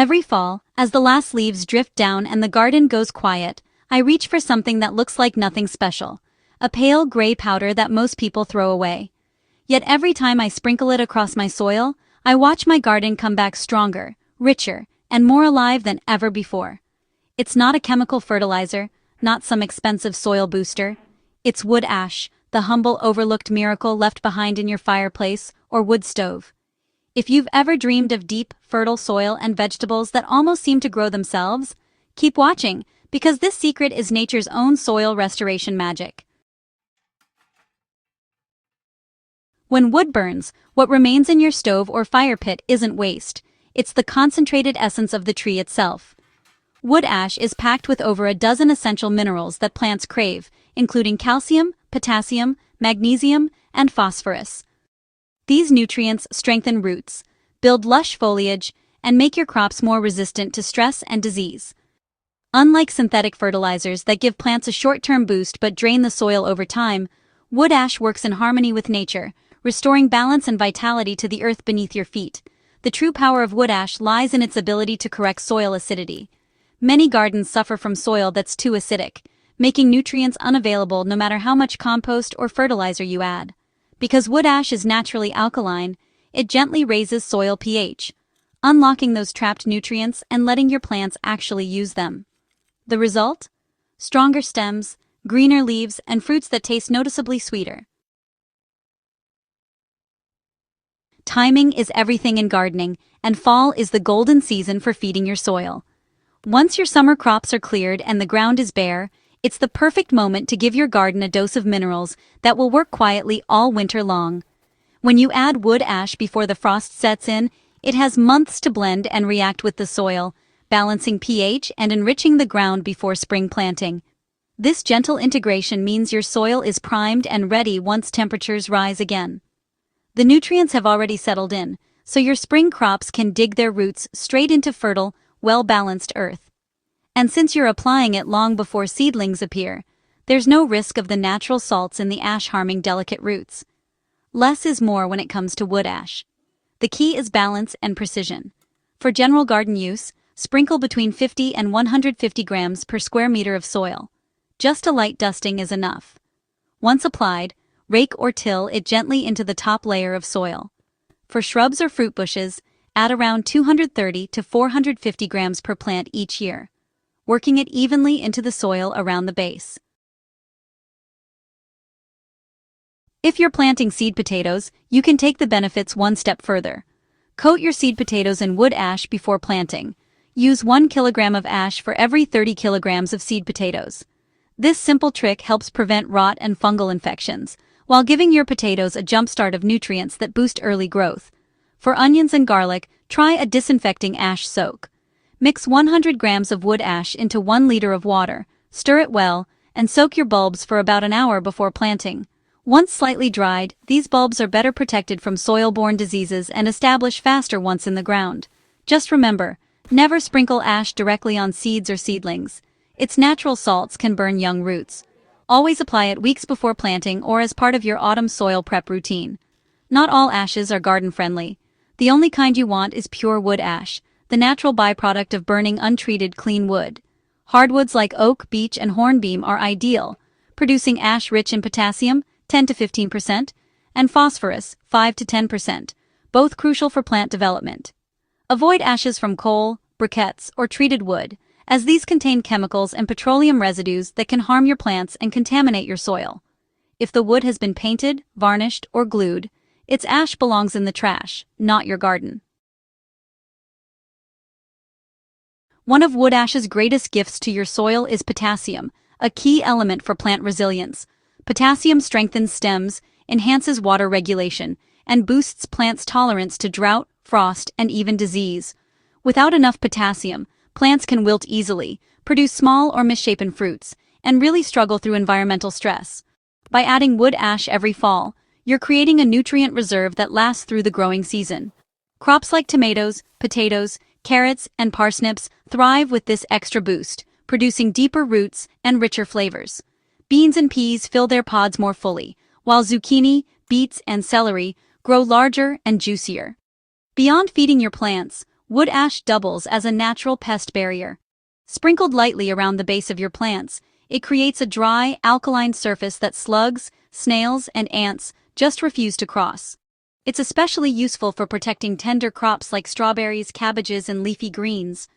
Every fall, as the last leaves drift down and the garden goes quiet, I reach for something that looks like nothing special, a pale gray powder that most people throw away. Yet every time I sprinkle it across my soil, I watch my garden come back stronger, richer, and more alive than ever before. It's not a chemical fertilizer, not some expensive soil booster. It's wood ash, the humble overlooked miracle left behind in your fireplace or wood stove. If you've ever dreamed of deep, fertile soil and vegetables that almost seem to grow themselves, keep watching, because this secret is nature's own soil restoration magic. When wood burns, what remains in your stove or fire pit isn't waste. It's the concentrated essence of the tree itself. Wood ash is packed with over a dozen essential minerals that plants crave, including calcium, potassium, magnesium, and phosphorus. These nutrients strengthen roots, build lush foliage, and make your crops more resistant to stress and disease. Unlike synthetic fertilizers that give plants a short-term boost but drain the soil over time, wood ash works in harmony with nature, restoring balance and vitality to the earth beneath your feet. The true power of wood ash lies in its ability to correct soil acidity. Many gardens suffer from soil that's too acidic, making nutrients unavailable no matter how much compost or fertilizer you add. Because wood ash is naturally alkaline, it gently raises soil pH, unlocking those trapped nutrients and letting your plants actually use them. The result? Stronger stems, greener leaves, and fruits that taste noticeably sweeter. Timing is everything in gardening, and fall is the golden season for feeding your soil. Once your summer crops are cleared and the ground is bare, it's the perfect moment to give your garden a dose of minerals that will work quietly all winter long. When you add wood ash before the frost sets in, it has months to blend and react with the soil, balancing pH and enriching the ground before spring planting. This gentle integration means your soil is primed and ready once temperatures rise again. The nutrients have already settled in, so your spring crops can dig their roots straight into fertile, well-balanced earth. And since you're applying it long before seedlings appear, there's no risk of the natural salts in the ash harming delicate roots. Less is more when it comes to wood ash. The key is balance and precision. For general garden use, sprinkle between 50 and 150 grams per square meter of soil. Just a light dusting is enough. Once applied, rake or till it gently into the top layer of soil. For shrubs or fruit bushes, add around 230 to 450 grams per plant each year, working it evenly into the soil around the base. If you're planting seed potatoes, you can take the benefits one step further. Coat your seed potatoes in wood ash before planting. Use 1 kilogram of ash for every 30 kilograms of seed potatoes. This simple trick helps prevent rot and fungal infections, while giving your potatoes a jumpstart of nutrients that boost early growth. For onions and garlic, try a disinfecting ash soak. Mix 100 grams of wood ash into 1 liter of water, stir it well, and soak your bulbs for about an hour before planting. Once slightly dried, these bulbs are better protected from soil-borne diseases and establish faster once in the ground. Just remember, never sprinkle ash directly on seeds or seedlings. Its natural salts can burn young roots. Always apply it weeks before planting or as part of your autumn soil prep routine. Not all ashes are garden-friendly. The only kind you want is pure wood ash, the natural byproduct of burning untreated clean wood. Hardwoods like oak, beech, and hornbeam are ideal, producing ash rich in potassium, 10 to 15%, and phosphorus, 5 to 10%, both crucial for plant development. Avoid ashes from coal, briquettes, or treated wood, as these contain chemicals and petroleum residues that can harm your plants and contaminate your soil. If the wood has been painted, varnished, or glued, its ash belongs in the trash, not your garden. One of wood ash's greatest gifts to your soil is potassium, a key element for plant resilience. Potassium strengthens stems, enhances water regulation, and boosts plants' tolerance to drought, frost, and even disease. Without enough potassium, plants can wilt easily, produce small or misshapen fruits, and really struggle through environmental stress. By adding wood ash every fall, you're creating a nutrient reserve that lasts through the growing season. Crops like tomatoes, potatoes, carrots, and parsnips thrive with this extra boost, producing deeper roots and richer flavors. Beans and peas fill their pods more fully, while zucchini, beets, and celery grow larger and juicier. Beyond feeding your plants, Wood ash doubles as a natural pest barrier. Sprinkled lightly around the base of your plants, it creates a dry, alkaline surface that slugs, snails, and ants just refuse to cross. It's especially useful for protecting tender crops like strawberries, cabbages, and leafy greens.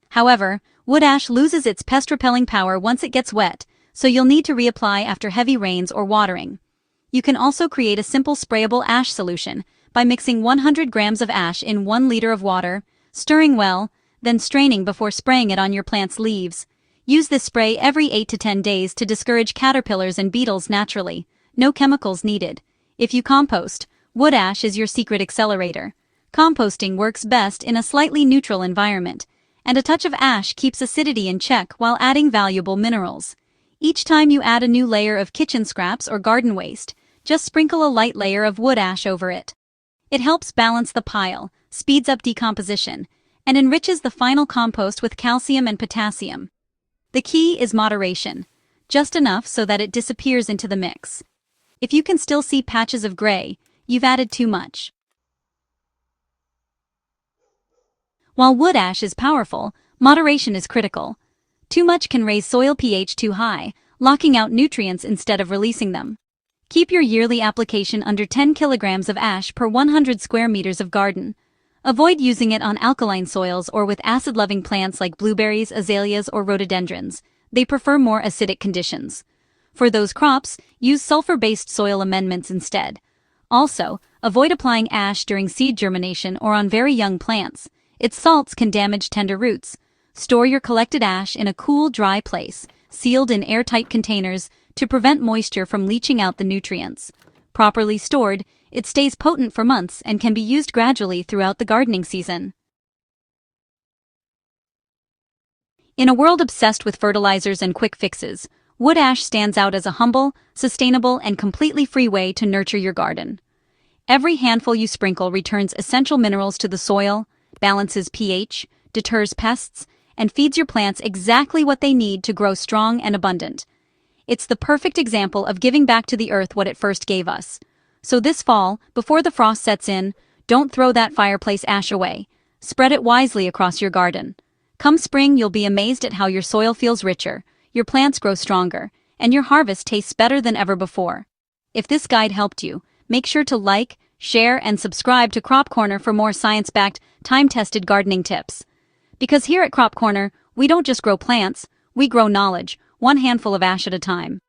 However, wood ash loses its pest-repelling power once it gets wet, so you'll need to reapply after heavy rains or watering. You can also create a simple sprayable ash solution by mixing 100 grams of ash in 1 liter of water, stirring well, then straining before spraying it on your plant's leaves. Use this spray every 8 to 10 days to discourage caterpillars and beetles naturally. No chemicals needed. If you compost, wood ash is your secret accelerator. Composting works best in a slightly neutral environment, and a touch of ash keeps acidity in check while adding valuable minerals. Each time you add a new layer of kitchen scraps or garden waste, just sprinkle a light layer of wood ash over it. It helps balance the pile, speeds up decomposition, and enriches the final compost with calcium and potassium. The key is moderation, just enough so that it disappears into the mix. If you can still see patches of gray, you've added too much. While wood ash is powerful, moderation is critical. Too much can raise soil pH too high, locking out nutrients instead of releasing them. Keep your yearly application under 10 kilograms of ash per 100 square meters of garden. Avoid using it on alkaline soils or with acid-loving plants like blueberries, azaleas, or rhododendrons. They prefer more acidic conditions. For those crops, use sulfur-based soil amendments instead. Also, avoid applying ash during seed germination or on very young plants. Its salts can damage tender roots. Store your collected ash in a cool, dry place, sealed in airtight containers to prevent moisture from leaching out the nutrients. Properly stored, it stays potent for months and can be used gradually throughout the gardening season. In a world obsessed with fertilizers and quick fixes, wood ash stands out as a humble, sustainable, and completely free way to nurture your garden. Every handful you sprinkle returns essential minerals to the soil, balances pH, deters pests, and feeds your plants exactly what they need to grow strong and abundant. It's the perfect example of giving back to the earth what it first gave us. So this fall, before the frost sets in, don't throw that fireplace ash away. Spread it wisely across your garden. Come spring, you'll be amazed at how your soil feels richer, your plants grow stronger, and your harvest tastes better than ever before. If this guide helped you, make sure to like, share, and subscribe to Crop Corner for more science-backed, time-tested gardening tips. Because here at Crop Corner, we don't just grow plants, we grow knowledge, one handful of ash at a time.